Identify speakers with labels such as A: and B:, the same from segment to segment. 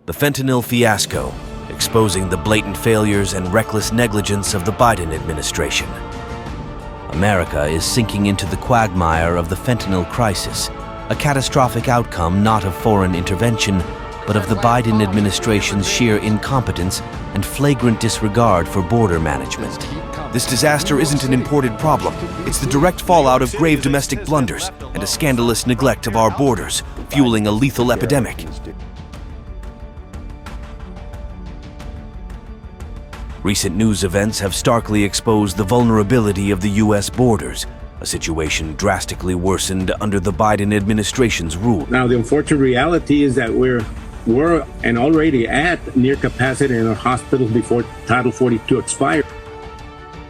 A: The fentanyl fiasco, exposing the blatant failures and reckless negligence of the Biden administration. America is sinking into the quagmire of the fentanyl crisis, a catastrophic outcome not of foreign intervention, but of the Biden administration's sheer incompetence and flagrant disregard for border management. This disaster isn't an imported problem. It's the direct fallout of grave domestic blunders and a scandalous neglect of our borders, fueling a lethal epidemic. Recent news events have starkly exposed the vulnerability of the U.S. borders, a situation drastically worsened under the Biden administration's rule.
B: Now, the unfortunate reality is that we're and already at near capacity in our hospitals before Title 42 expired.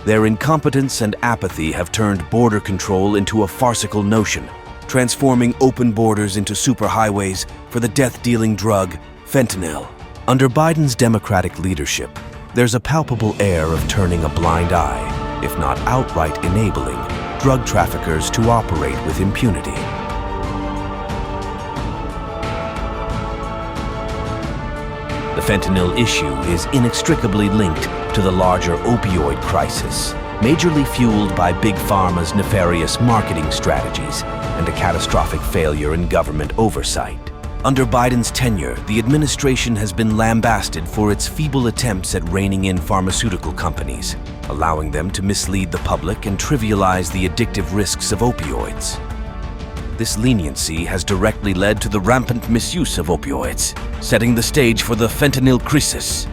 A: Their incompetence and apathy have turned border control into a farcical notion, transforming open borders into superhighways for the death-dealing drug, fentanyl. Under Biden's Democratic leadership, there's a palpable air of turning a blind eye, if not outright enabling, drug traffickers to operate with impunity. The fentanyl issue is inextricably linked to the larger opioid crisis, majorly fueled by Big Pharma's nefarious marketing strategies and a catastrophic failure in government oversight. Under Biden's tenure, the administration has been lambasted for its feeble attempts at reining in pharmaceutical companies, allowing them to mislead the public and trivialize the addictive risks of opioids. This leniency has directly led to the rampant misuse of opioids, setting the stage for the fentanyl crisis.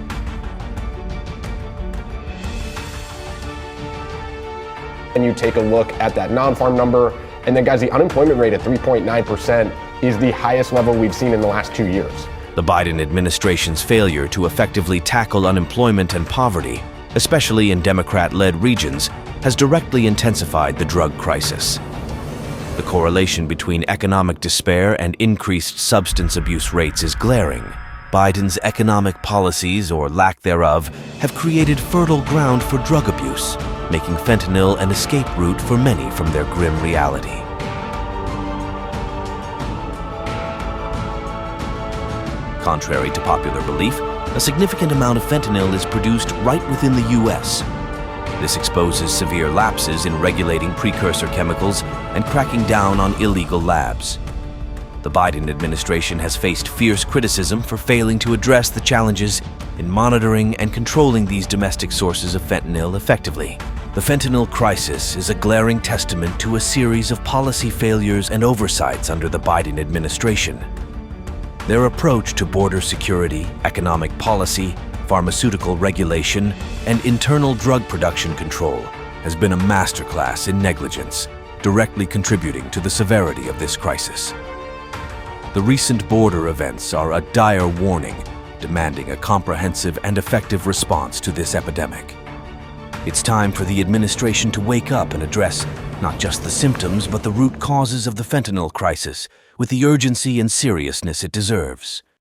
C: And you take a look at that non-farm number, and then guys, the unemployment rate at 3.9% is the highest level we've seen in the last 2 years.
A: The Biden administration's failure to effectively tackle unemployment and poverty, especially in Democrat-led regions, has directly intensified the drug crisis. The correlation between economic despair and increased substance abuse rates is glaring. Biden's economic policies, or lack thereof, have created fertile ground for drug abuse, making fentanyl an escape route for many from their grim reality. Contrary to popular belief, a significant amount of fentanyl is produced right within the U.S. This exposes severe lapses in regulating precursor chemicals and cracking down on illegal labs. The Biden administration has faced fierce criticism for failing to address the challenges in monitoring and controlling these domestic sources of fentanyl effectively. The fentanyl crisis is a glaring testament to a series of policy failures and oversights under the Biden administration. Their approach to border security, economic policy, pharmaceutical regulation, and internal drug production control has been a masterclass in negligence, directly contributing to the severity of this crisis. The recent border events are a dire warning, demanding a comprehensive and effective response to this epidemic. It's time for the administration to wake up and address not just the symptoms, but the root causes of the fentanyl crisis with the urgency and seriousness it deserves.